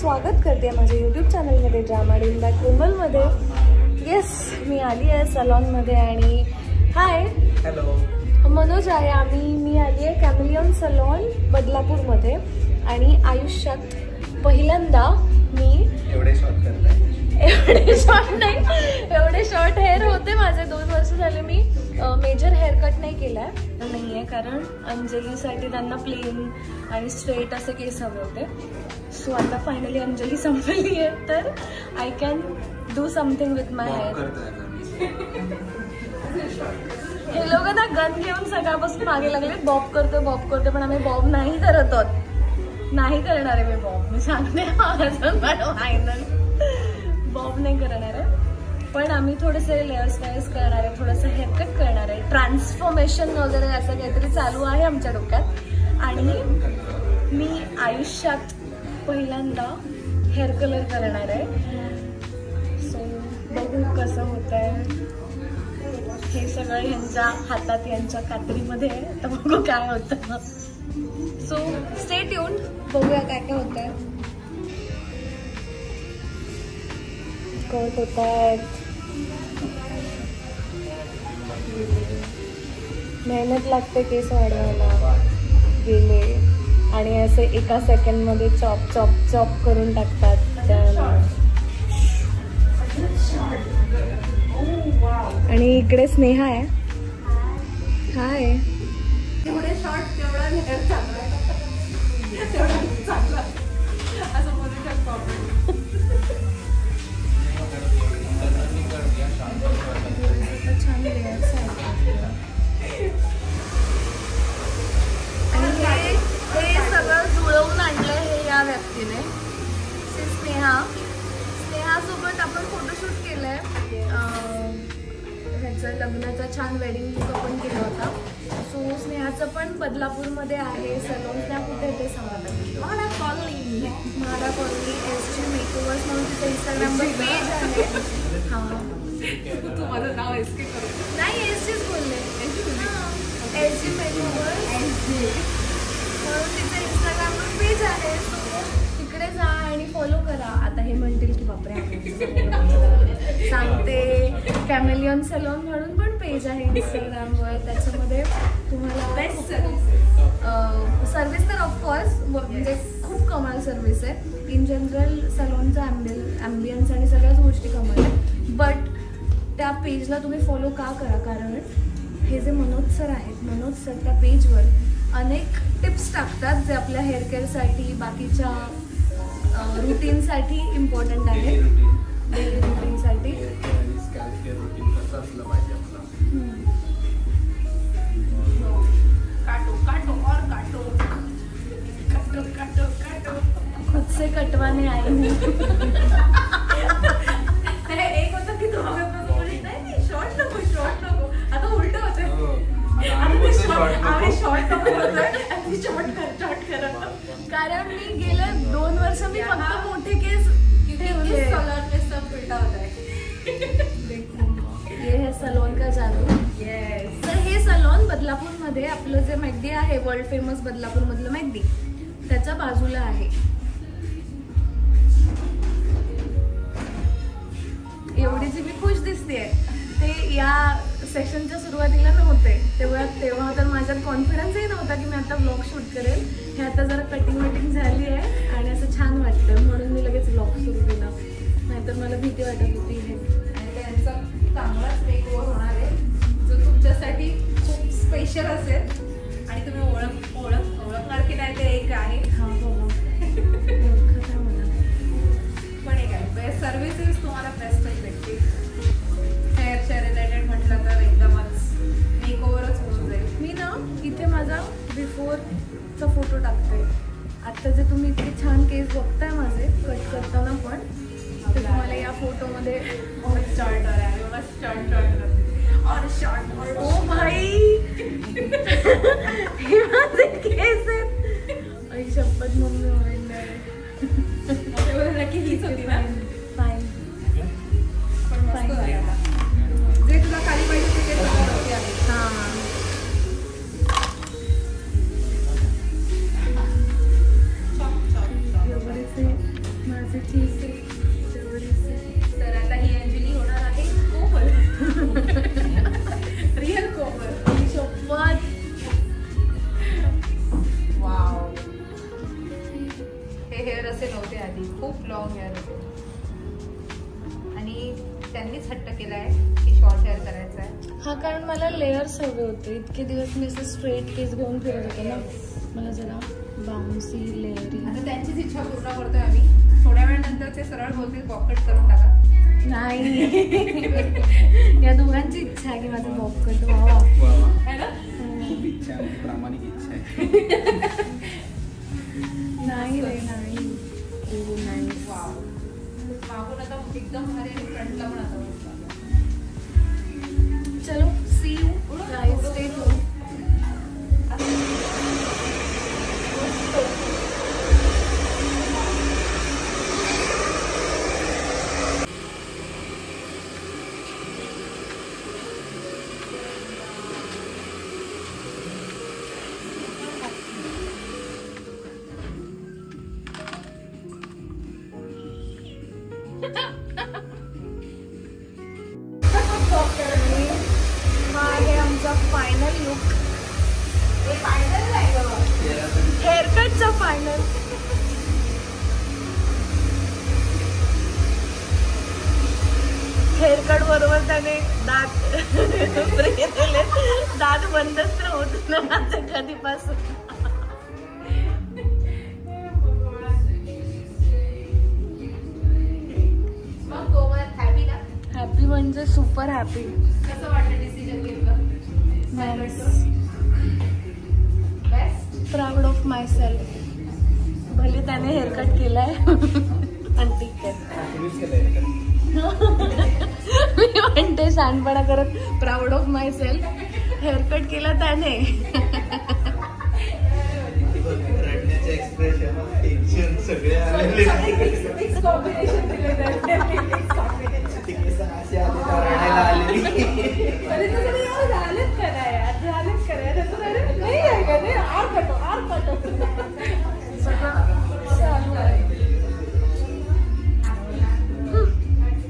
स्वागत करते माझ्या यूट्यूब चॅनलमध्ये ड्रामा डील बाय कोमलमध्ये। येस, मी आली आहे सलॉनमध्ये आणि हाय हॅलो मनोज आहे। मी आली आहे कॅमेलियन सलॉन बदलापूरमध्ये आणि आयुष्यात पहिल्यांदा मी एवढे शॉर्ट करताय। एवढे शॉर्ट नाही, एवढे शॉर्ट हेअर होते माझे 2 वर्ष झाले। मी मेजर हेअर कट नाही केलाय नाहीये कारण अंजलीसाठी त्यांना प्लेन आणि स्ट्रेट असे केस हवे होते। सो आता फायनली अंजली संपली आहे तर I can do something with my hair. हे लोक ना गन घेऊन सगळ्यापासून मागे लागले, बॉब करते पण आम्ही बॉब नाही करत आहोत, नाही करणार आहे मी बॉब। मी सांगते फायनल बॉब नाही करणार आहे, पण आम्ही थोडेसे लेयर्स करणार आहे, थोडंसं हेअरकट करणार आहे, ट्रान्सफॉर्मेशन वगैरे असं काहीतरी चालू आहे आमच्या डोक्यात। आणि मी आयुष्यात पहिल्यांदा हेअर कलर करणार आहे। सो बघू कसं होत आहे। हे सगळं यांच्या हातात, यांच्या कात्रीमध्ये आहे, तर बघू काय होतं। सो स्टे ट्यून्ड, बघूया काय काय होत आहे। कट होत आहेत, मेहनत लागते केस वाढवायला गेले आणि असे एका सेकंडमध्ये चॉप चॉप चॉप करून टाकतात। आणि इकडे स्नेहा आहे। हाय, एवढे शॉर्ट तेवढा हेअर चांगला असं बोलू शकतो आपण। छान लेयर्स आहेत आणि हे सगळं जुळवून आणलंय हे या व्यक्तीने। स्नेहासोबत आपण फोटोशूट केलंय, ह्याचं लग्नाचा छान वेडिंग लुक आपण केला होता। सो स्नेहाचं पण बदलापूरमध्ये आहे सलून। त्या कुठे ते सांगतात महाडा कॉलनी SG मेकओवर्स म्हणून तिथे इंस्टाग्रामवर पेज आहे। हां, तू माझं नाव एसके करू नाही, SGच बोलले, SG मेकओवर्स म्हणून तिथे इंस्टाग्रामवर पेज आहे। सो तिकडे जा आणि फॉलो करा। आता हे म्हणतील की बापरे सांगते, कॅमेलियन सलॉन म्हणून पण पेज आहे इंस्टाग्रामवर, त्याच्यामध्ये तुम्हाला बेस्ट सर्विस तर ऑफकोर्स म्हणजे खूप कमाल सर्विस आहे। इन जनरल सलॉनचा ॲम्बियन्स आणि सगळ्याच गोष्टी कमाल आहे, बट त्या पेजला तुम्ही फॉलो का करा, कारण हे जे मनोज सर आहेत, मनोज सर त्या पेजवर अनेक टिप्स टाकतात जे आपल्या हेअर केअरसाठी, बाकीच्या रुटीनसाठी इम्पॉर्टंट आहे। डेली रुटीनसाठी खुद से कटवाने आई हूँ। एक होतं की नाही शॉर्ट नको, आता उलट होते, शॉर्ट कर। कारण मी गेले 2 वर्ष मी फक्त मोठे केस ठेवले। ये है सलॉन का जादू। तर हे सलॉन बदलापूरमध्ये आपलं जे मॅगडी आहे, वर्ल्ड फेमस बदलापूरमधलं मॅगडी, त्याच्या बाजूला आहे। एवढी जी मी खुश दिसतेय ते या सेशनच्या सुरुवातीला नव्हते, तेव्हा तर माझ्यात कॉन्फिडन्सही नव्हता की मी आता व्लॉग शूट करेल। हे आता जरा कटिंग झाली आहे आणि असं छान वाटतं म्हणून मी लगेच व्लॉग सुरू केला, नाहीतर मला भीती वाटत होती। हे आणि त्यांचा चांगलाच मेकओव्हर होणार आहे जो तुमच्यासाठी खूप स्पेशल असेल आणि तुम्ही ओळखणार की नाही ते एक आहे। हा बाबा पण एक आहे, बेस्ट सर्व्हिसेस तुम्हाला बेस्टच भेटतील। हेअरच्या रिलेटेड म्हटलं तर एकदमच मेकओव्हरच होऊन जाईल। मी ना इथे माझा बिफोरचा फोटो टाकते। आता जे तुम्ही इतके छान केस बघताय माझे कट करताना, पण ते तुम्हाला या फोटोमध्ये ओ भाई हे माझे केस आहेत। आई शपथ मम्मी ओरडणार की हीच होती ना। फाईन, जे तुला खाली पाहिजे ते हां खूप लॉंग हेअर होते आणि त्यांनीच हट्ट केलाय की शॉर्ट हेअर करायचा आहे. हा, कारण मला लेयर्स हवे होते. इतके दिवस मी असं स्ट्रेट केस घेऊन फिरत होते ना, मला जरा बाउन्सी लेअरिंग. आता त्यांचीच इच्छा पूर्ण करतोय आम्ही. थोड्या वेळानंतर ते सरळ बोलतील बॉब कट करून टाका. नाही, या दोघांची इच्छा आहे की माझं बॉब कट व्हावा. खूप इच्छा आहे, प्रामाणिक इच्छा आहे. नाही रे, नाही. वाव, मागून आता एकदम भारी आणि फ्रंटला पण आता चलो, see you guys, stay tune. हा आहे आमचा फायनल लुक. हेअरकटचा फायनल. हेअरकट बरोबर त्याने दात दिले. दात बंदच तर होत ना माझं कधीपासून. हॅपी म्हणजे सुपर हॅपी. कसं वाटतं डिसिजन घेतलं? Proud of my self. भले त्याने हेअरकट केलाय पण ठीक आहे. मी म्हणते शहाणपणा करत proud of my self. Haircut केला त्याने. रडण्याचे एक्सप्रेशन, टेन्शन सगळे आलेले.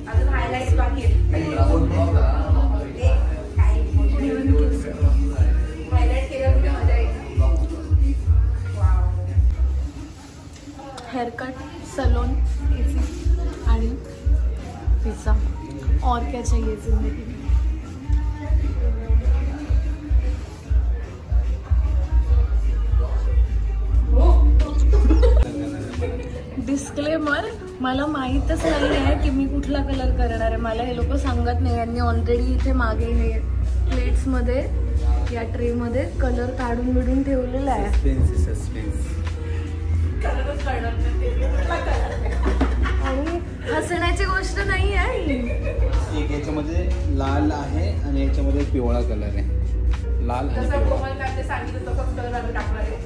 अजून हायलाइट्स बाकी हायलाइट केलं कुठे मजा येईल. हेअरकट, सलोन, आणि पिझ्ज़ा. और क्या चाहिए जिंदगी में. डिस्क्लेमर, मला माहीतच नाही आहे की मी कुठला कलर करणार आहे. मला हे लोक सांगत नाही. यांनी ऑलरेडी इथे मागे हे प्लेट्समध्ये, या ट्रेमध्ये कलर काढून बिडून ठेवलेला आहे. आणि हसण्याची गोष्ट नाही आहे. एक याच्यामध्ये लाल आहे आणि याच्यामध्ये पिवळा कलर आहे. लाल आणि पिवळा. सांगितलं तसंच कलर आम्ही टाकणार आहे.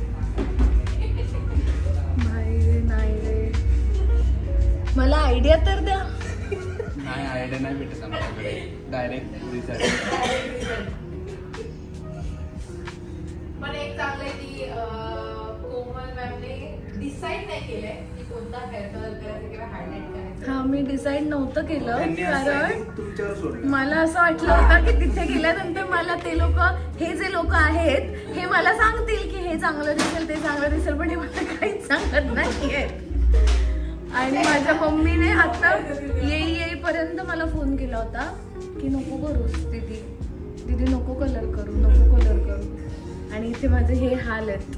नाही रे, मला आयडिया तर द्या. नाही, आयडिया नाही भेटत आमच्याकडे. Direct result. पण एक चांगलं आहे की कोमल मॅमने डिसाईड नाही केलंय की कोणता हेअर कलर करायचा किंवा हायलाइट करायचं. हा, मी डिसाईड नव्हतं केलं त्यांनी असं कारण तुमच्यावर सोडलं. मला असं वाटलं होतं की तिथे गेल्यानंतर मला ते लोक, हे जे लोक आहेत हे मला सांगतील की हे चांगलं दिसेल, ते चांगलं दिसेल, पण हे मला काहीच सांगत नाहीयेत. आणि माझ्या मम्मीने आता येईपर्यंत मला फोन केला होता की नको करूस दीदी, नको कलर करू. आणि इथे माझे हे हाल आहेत.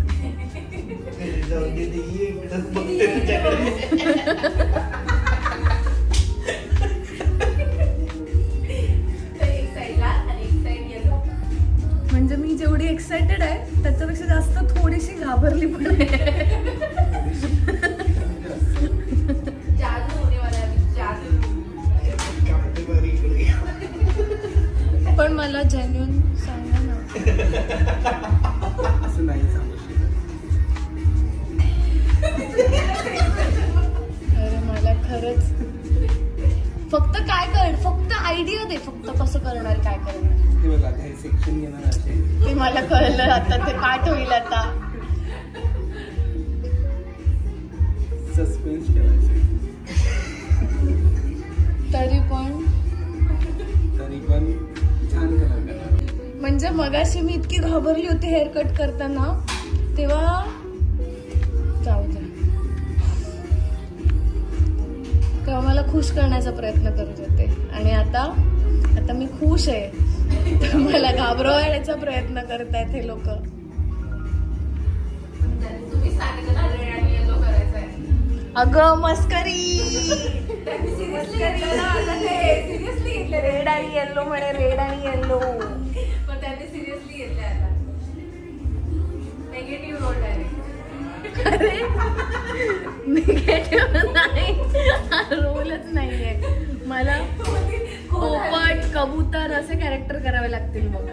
म्हणजे मी जेवढी एक्साइटेड आहे त्याच्यापेक्षा जास्त थोडीशी घाबरली पण आहे. पण मला जेन्युइन सांगा ना. असं नाही सांगू शकत. अरे मला खरंच फक्त काय कर, फक्त आयडिया दे, फक्त कसं करणार, काय करणार ते बघा. हे सेक्शन घेणार असे ते मला कळलं. आता ते पाठ होईल. आता सस्पेन्स ठेवायचे. तरी पण छान कलर करणार. म्हणजे मगाशी मी इतकी घाबरली होती हेअर कट करताना, तेव्हा जाऊ दे. खुश करण्याचा प्रयत्न करत होते आणि आता मी खुश आहे तर मला घाबरवण्याचा प्रयत्न करतायत हे लोक. तुम्ही सांगितलं ना रेड आणि येलो करायचं आहे. अगं मस्करी. सिरियसली घेतलं रेड आणि येल्लो म्हणे, रेड आणि येल्लो. पण त्यांनी सिरियसली घेतले आता. Negative role direct. अरे निगेटिव्ह नाही, रोलच नाहीये. मला पोपट कबूतर असे कॅरेक्टर करावे लागतील मग.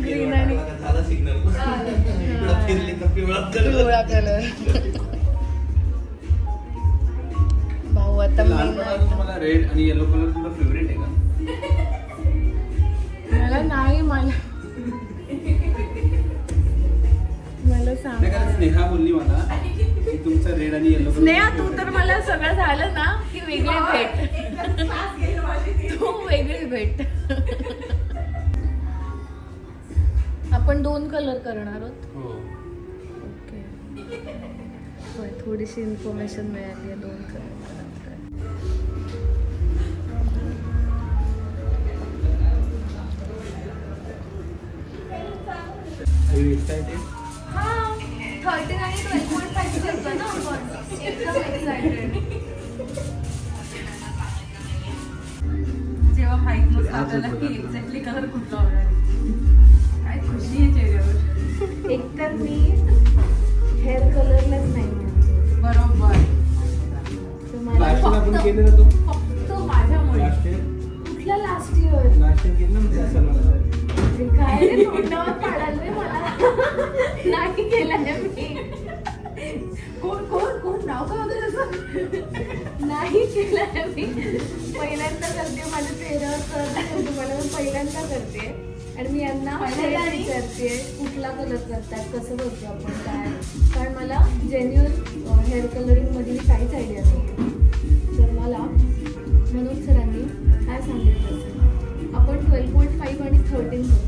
ग्रीन आणि पिवळा कलर. भाऊ आता मला रेड आणि येलो कलर तुला फेवरेट आहे का? मला नाही, मला सांग. स्नेहा बोलली मला की तुमचं रेड आणि येलो कलर. स्नेहा तू तर मला सगळं झालं ना की वेगळी भेट. तू वेगळी भेट. आपण 2 कलर करणार आहोत. ओके, होय, थोडीशी इन्फॉर्मेशन मिळाली आहे 2 कलर. हा 13 आणि 12.5 करतो ना आपण. एकदम एक्साइटेड. जेव्हा माहित नसतं आपल्याला की एक्झॅक्टली कलर कुठला होणार आहे. काय खुशी आहे चेहऱ्यावर. एकतर मी हेअर कलरलाच नाही बरोबर. आपण केलं ना तो फक्त माझ्यामुळे. कुठला लास्ट इयर केलं ना त्या काय रे तोंडावर पाडाल रे मला. नाही केलं मी. कोण नाव काय होतं त्याचं. नाही केलं मी. पहिल्यांदा करते. माझ्या चेहऱ्यावर करते तुम्हाला पहिल्यांदा करते आणि मी यांना विचारते कुठला कलर करतात, कसं करतो आपण, काय. कारण मला जेन्युअन हेअर कलरिंग मध्ये काहीच आयडिया नाही. तर मला म्हणून सरांनी काय सांगितलं असेल आपण 12.5 आणि 13 करतो.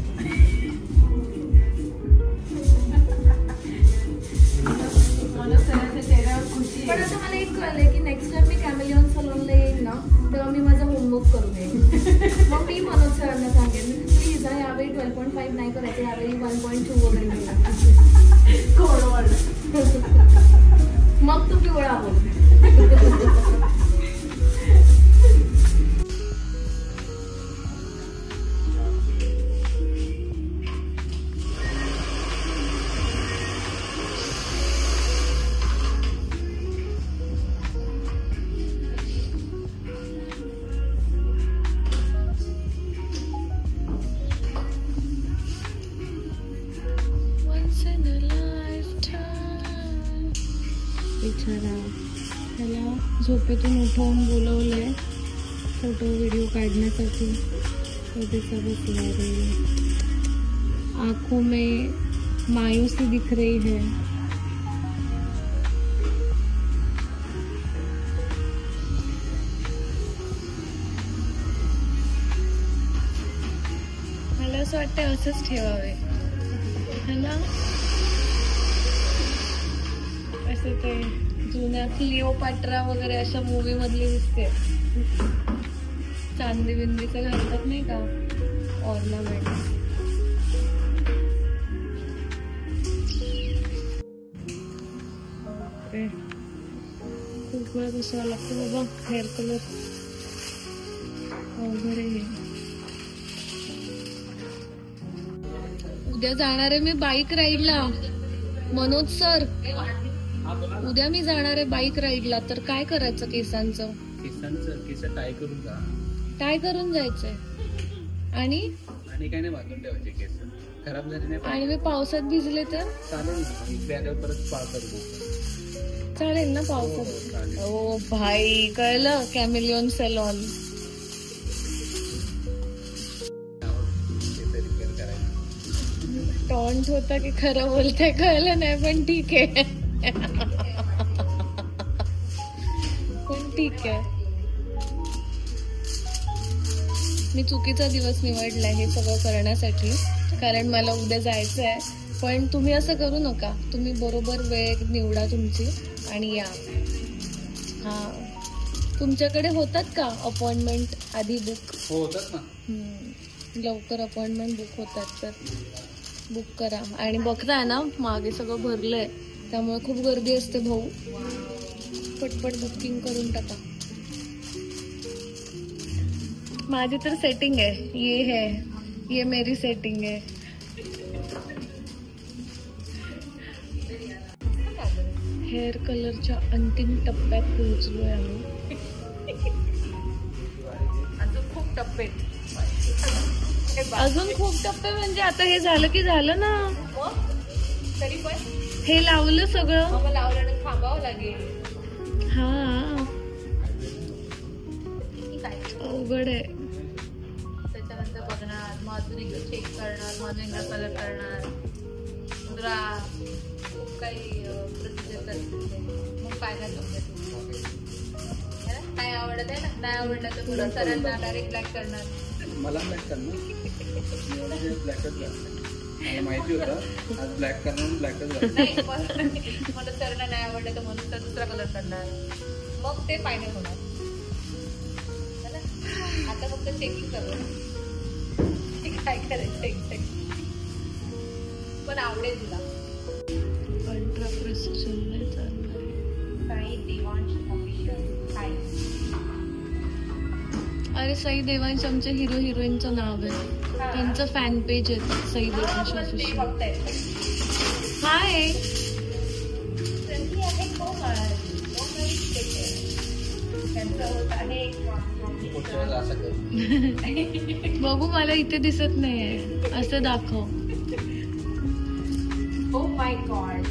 पण आता मला एक कळलंय की नेक्स्ट टाइम मी कॅमेलियन सलूनला येईन ना तेव्हा मी माझा होमवर्क करून येईन. मग मी मनोज सरांना सांगेन प्लीज यावेळी 12.5 नाही करायचं, यावेळी 1.2 वगैरे मिळेल. मग तू पिवळा बोल. बिचारा त्याला झोपेतून उठवून बोलवले फोटो व्हिडिओ काढण्यासाठी. आंखों में मायूसी दिख रही है. मला असं वाटतं असंच ठेवावे है ना. असं ते जुन्या क्लिओपाट्रा वगैरे अशा मूवी मधली दिसते. चांदी बिंदीचं घालतात नाही का ऑर्नामेंट. खूप वेळ बसावं लागतं बाबा हेअर कलर वगैरे. उद्या जाणार आहे मी बाईक राईडला. मनोज सर उद्या मी जाणार आहे बाईक राईडला, तर काय करायचं केसांचं? केस टाय करून जा. टाय करून जायचंय आणि काय नाही बांधून ठेवायचे केस खराब झाले नाही. आणि मी पावसात भिजले तर चालेल ना, इकडे आल्यावर परत चालेल ना पावसात. ओ भाई कळलं कॅमेलियन सलॉन. टॉन्ट होता की खरं बोलताय कळलं नाही, पण ठीक आहे. पण ठीक आहे. मी चुकीचा दिवस निवडला हे सगळं करण्यासाठी, कारण मला उद्या जायचं आहे. पण तुम्ही असं करू नका, तुम्ही बरोबर वेळ निवडा तुमची आणि या. हा, तुमच्याकडे होतात का अपॉइंटमेंट आधी बुक? हो होतात ना. लवकर अपॉइंटमेंट बुक होतात तर बुक करा. आणि बघताय ना मागे सगळं भरलंय, त्यामुळे खूप गर्दी असते भाऊ. पटपट बुकिंग करून टाका. माझी तर सेटिंग आहे, ये मेरी सेटिंग आहे. हेअर कलरच्या अंतिम टप्प्यात पोहोचलोय आम्ही. अजून खूप टप्पे, अजून खूप टप्पे म्हणजे आता हे झालं की झालं ना. तरी पण हे लावलं सगळं, मग लावल्यानं थांबावं लागेल. हा अवघड आहे. त्याच्यानंतर बघणार, मग अजून एकदा चेक करणार, मग अजून एकदा कलर करणार, मुद्रा खूप काही प्रोसिजर करते. मग फायनल काय आवडत आहे ना, नाही आवडलं तर पुढे सरांना डायरेक्ट ब्लॅक करणार. मला ब्लॅक करणार, ब्लॅकच मला माहिती होतं आज ब्लॅक करणार, ब्लॅकच नाही. मला सरांना नाही आवडलं तर म्हणून तर दुसरा कलर करणार, मग ते फायनल होणार. आता फक्त चेकिंग करू काय करायचं एक्झॅक्ट. पण आवडेल तुला. अल्ट्रा प्रिसिजन नाही चालणार. साई देवांश ऑफिशियल. हाय. अरे साई देवांश आमच्या हिरो हिरोईनचं नाव आहे, त्यांचं फॅन पेज आहे साई देवांश ऑफिशियल. हाय. बघू मला इथे दिसत नाहीये, असं दाखव. Oh my God.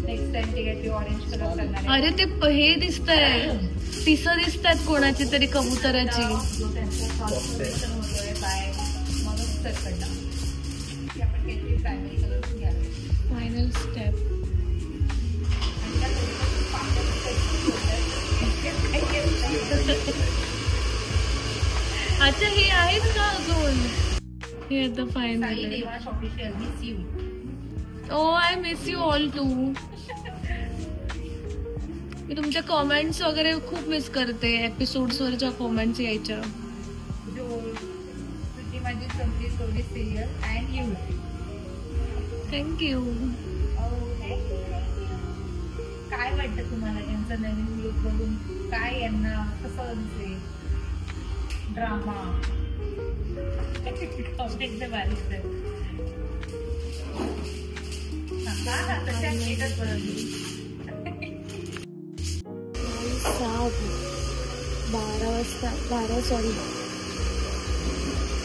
Next time ते काहीतरी ऑरेंज कलर करणार. अरे ते हे दिसतंय, पिस दिसतात कोणाची तरी कबुतराची. Final step. अच्छा हे आहेत का अजून? हे आता final. Oh I miss you all too. मी तुमच्या कॉमेंट्स वगैरे खूप मिस करते, एपिसोड्स वरच्या कॉमेंट्स यायच्या. माझी समजी थोडी सिरियल अँड यू. थँक्यू. काय वाटतं तुम्हाला त्यांचं नवीन लुक बघून? काय यांना कसं दिसते? ड्रामा कॉमेंटचं बारीक आहे. तशा येतच बरोबर.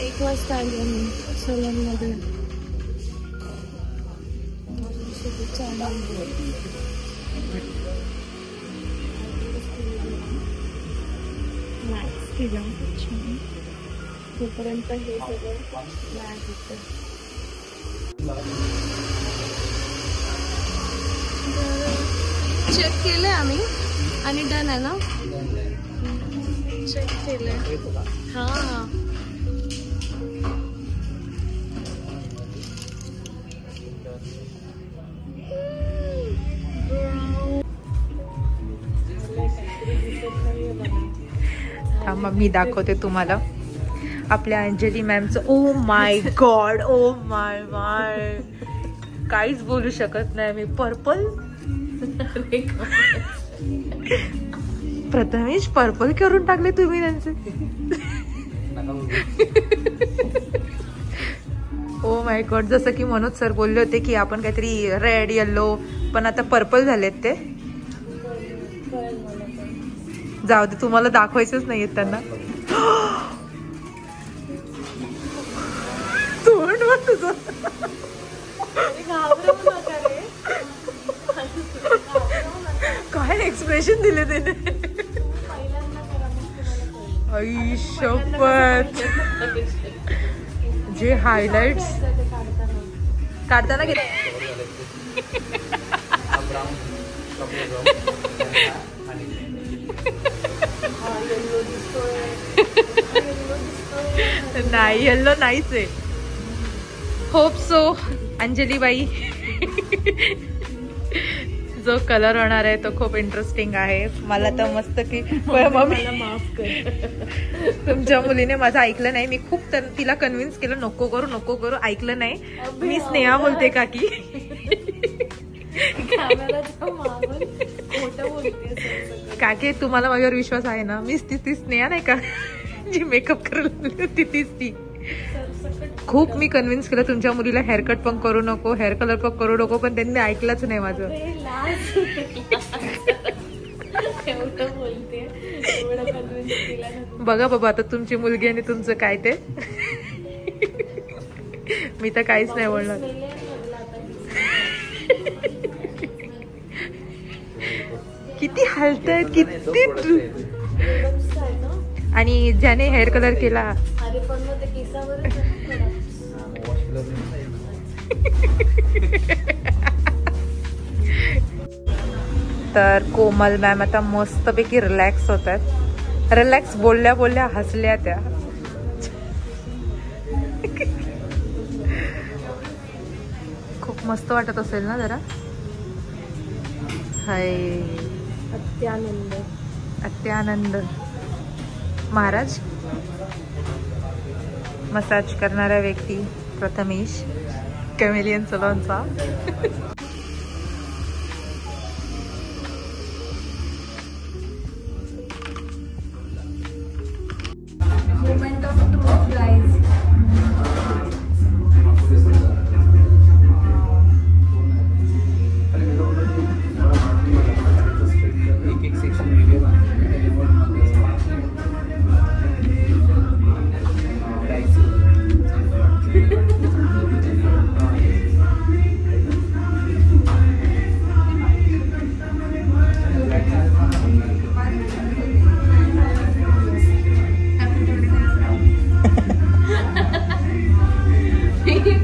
1 वाजता आली मी सलूनमध्ये. मॅक्स केला छान. तोपर्यंत हे सगळं मॅच होतं. चेक केलंय आम्ही आणि डन आहे ना. चेक केलंय. हा हा. मग मी दाखवते तुम्हाला आपल्या Anjali मॅमचं. Oh my God, oh my माय, काहीच बोलू शकत नाही मी. पर्पल. प्रथमेश पर्पल करून टाकले तुम्ही त्यांचे. Oh my God. जसं की मनोज सर बोलले होते की आपण काहीतरी रेड येल्लो, पण आता पर्पल झालेत ते. जाऊ दे, तुम्हाला दाखवायचंच नाहीये त्यांना. तोंड बघ तुझं. काय एक्सप्रेशन दिले त्याने. आई शपथ. जे हायलाइट्स काढताना गेले. नाही, येल्लो नाहीच आहे. होप सो अंजली बाई. जो कलर होणार आहे तो खूप इंटरेस्टिंग आहे. मला तर मस्त की मम्मी माफ कर. तुमच्या मुलीने माझं ऐकलं नाही. मी खूप तिला कन्व्हिन्स केलं नको करू ऐकलं नाही. मी स्नेहा बोलते काकी. काकी तुम्हाला माझ्यावर विश्वास आहे ना? मीच ती स्नेहा नाही का जी मेकअप करायला होती ती. खूप मी कन्व्हिन्स केलं तुमच्या मुलीला हेअरकट पण करू नको, हेअर कलर पण करू नको, पण त्यांनी ऐकलंच नाही माझं. बघा बाबा आता तुमची मुलगी आणि तुमचं काय ते. मी तर काहीच नाही बोलणार. किती हलतायत किती. आणि ज्याने हेअर कलर केला तर कोमल मॅम आता मस्तपैकी रिलॅक्स होतात. रिलॅक्स बोलल्या बोलल्या हसल्या त्या. खूप मस्त वाटत असेल ना जरा. हाय अत्यानंद. महाराज मसाज करणारा व्यक्ती प्रथमेश कॅमेलियन सलॉनचा. Moment of truth guys. एक सेक्शन व्हिडिओ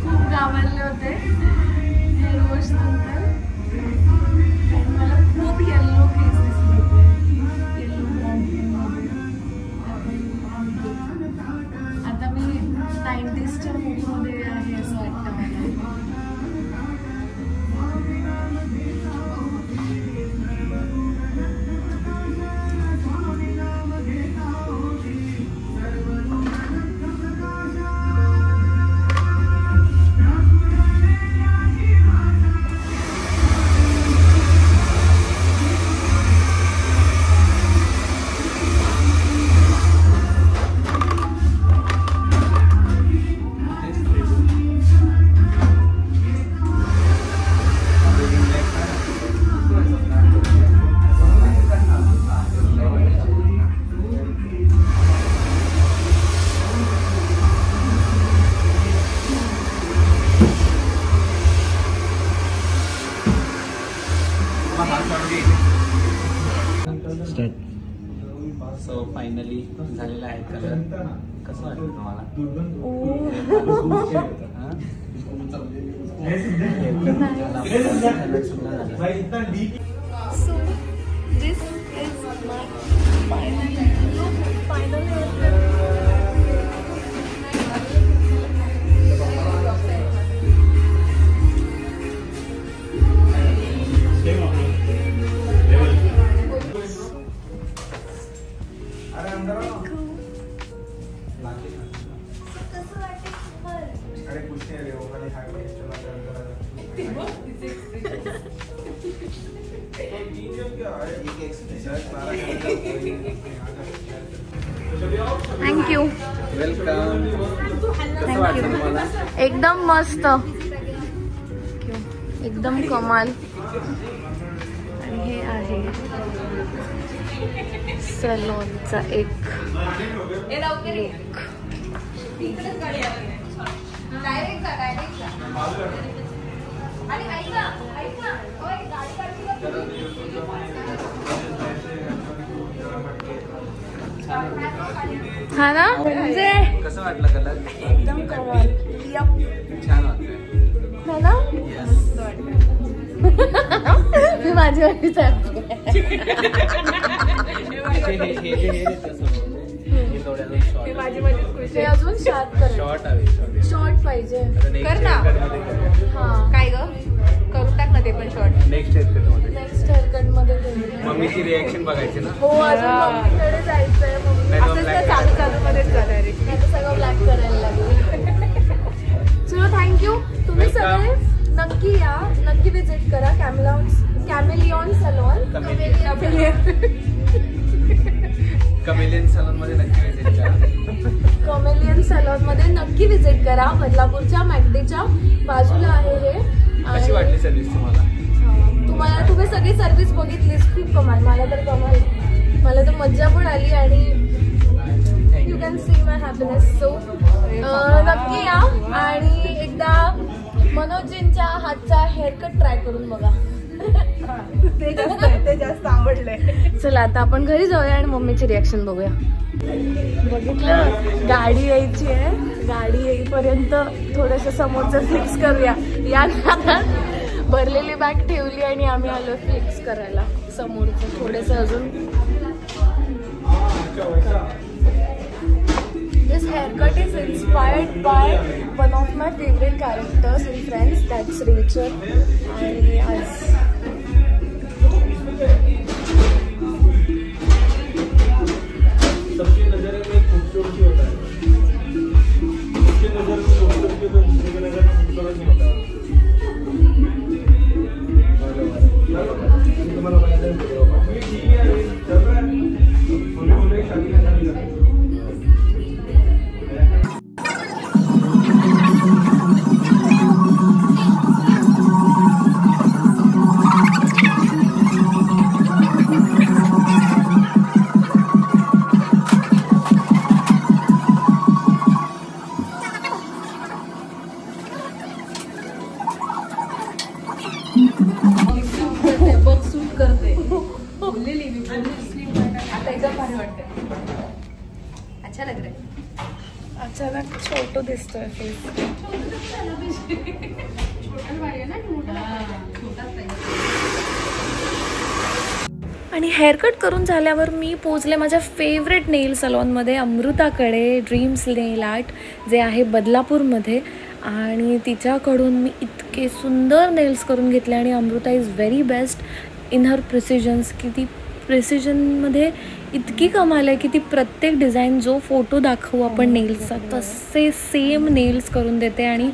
खूप गावाले होते हे रोज नंतर. मला खूप येल्लो केस दिसले. आता मी 90sच्या मूडमध्ये आहे असं वाटतं मला. सो फायनली झालेला आहे कलर. कसं वाटलं तुम्हाला? So this is my final look. Final thank you. Welcome. कसं वाटलं तुम्हाला? एकदम मस्त, एकदम कमाल. आणि हे आहे सलॉनचा एक हा ना. म्हणजे कसं वाटलं कलर? एकदम कमाल. छान वाटलं है ना. मी माझी वाटीच अजून शॉर्ट पाहिजे. कर ना. हा काय ग करून टाक ना ते पण शॉर्ट. नेक्स्ट मम्मीची रिॲक्शन बघायची ना. हो अजून मम्मीकडे जायचंय. मम्मी चालू मध्येच डायरेक्ट आता सगळं ब्लॅक करायला लागेल. चलो थँक्यू. तुम्ही सगळे नक्की या, नक्की विजिट करा कॅमेलियन सलॉन. कमेलियन सलॉन मध्ये नक्की विजिट करा. कमेलियन सलॉन मध्ये नक्की विजिट करा. बदलापूरच्या मॅकडेच्या बाजूला आहे हे. कशी वाटली सर्व्हिस तुम्हाला? तुम्हाला तुम्ही सगळी सर्व्हिस बघितलीस, खूप कमाल. मला तर कमाल, मला तर मज्जा पण आली आणि you can see my happiness. So नक्की या आणि एकदा मनोजींच्या हातचा हेअरकट ट्राय करून बघा. ते जास्त आवडलंय. चला आता आपण घरी जाऊया आणि मम्मीची रिॲक्शन बघूया. बघितलं, गाडी यायची आहे. गाडी येईपर्यंत थोडंसं समोरचं फिक्स करूया. या भरलेली बॅग ठेवली आणि आम्ही आलो फिक्स करायला समोरचं थोडंसं अजून. This haircut is inspired by one of my favorite characters in Friends, that's Rachel. आणि आज सबकी नजर में खूबसूरती होता है, उसकी नजर में खूबसूरती तो दूसरे की नजर में खूबसूरत नहीं होता. तुम्हाला माहिती आहे ठीक आहे चल रहा है मुझे शादी का शादी करना. अच्छा लग रहा है. अचानक छोटो दिसतोय फेस. आणि हेअरकट करून झाल्यावर मी पोचले माझ्या फेवरेट नेल सलॉनमध्ये, अमृताकडे, ड्रीम्स नेल आर्ट, जे आहे बदलापूरमध्ये. आणि तिच्याकडून मी इतके सुंदर नेल्स करून घेतले आणि Amruta is very best in her precisions. की ती प्रिसिजनमध्ये इतकी कमाल आहे की ती प्रत्येक डिझाईन जो फोटो दाखवू आपण नेल्सचा तसे सेम नेल्स करून देते. आणि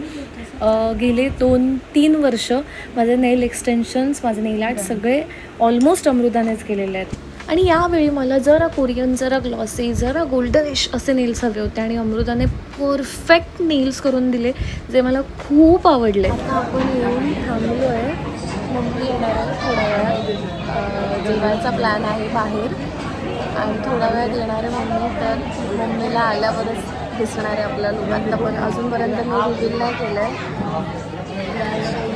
गेले 2-3 वर्ष माझे नेल एक्सटेन्शन्स, माझे नेल आर्ट सगळे ऑलमोस्ट अमृतानेच केलेले आहेत. आणि यावेळी मला जरा कोरियन, जरा ग्लॉसी, जरा गोल्डनिश असे नेल्स हवे होते आणि अमृताने परफेक्ट नेल्स करून दिले जे मला खूप आवडले. आता आपण येऊन थांबलो आहे. मम्मी येणार आहे थोड्या वेळात. जेवायचा प्लॅन आहे बाहेर आणि थोड्या वेळात येणार आहे मम्मी. तर मम्मीला आल्यावरच दिसणार आहे आपल्या लोकांना. पण अजूनपर्यंत मी रिव्हील नाही केलं आहे.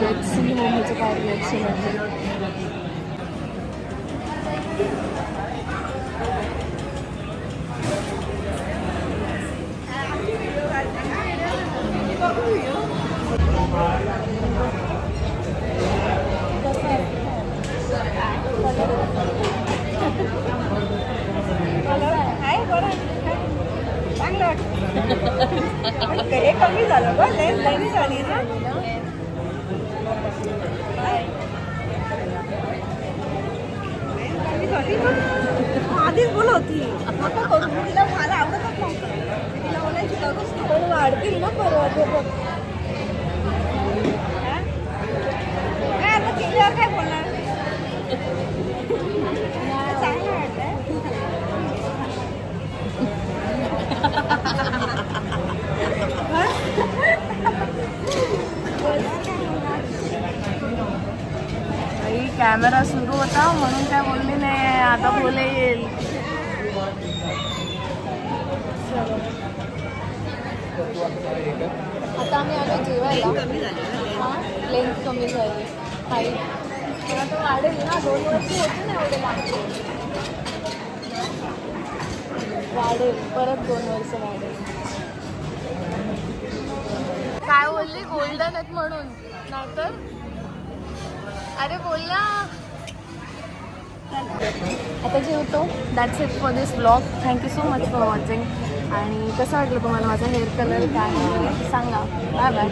लेट्स सी मम्मीचं काय रिॲक्शन आहे. हे कमी झालं ग, लेस कमी झाली ना. आधीच बोल होती तिला, मला आवडतच नव्हतं. तिला बोलायची गरज नाही. पण वाढतील ना परवा ते बघ. काय आता केल्यावर काय बोलणार. चांगलं वाटतंय. कॅमेरा सुरू होता म्हणून काय बोलली नाही. आता बोलेल. आता आम्ही आलो जेवायला. लेंथ कमी झाली, हाईट आता वाढेल ना. 2 वर्ष होते ना एवढे लागते. वाढेल परत 2 वर्ष वाढेल. काय बोलली? गोल्डन आहेत म्हणून, नाहीतर अरे बोल ना. आता जेवतो. That's it for this blog. Thank you so much for watching. आणि कसं वाटलं तुम्हाला माझा हेअर कलर काय आहे सांगा. Bye bye.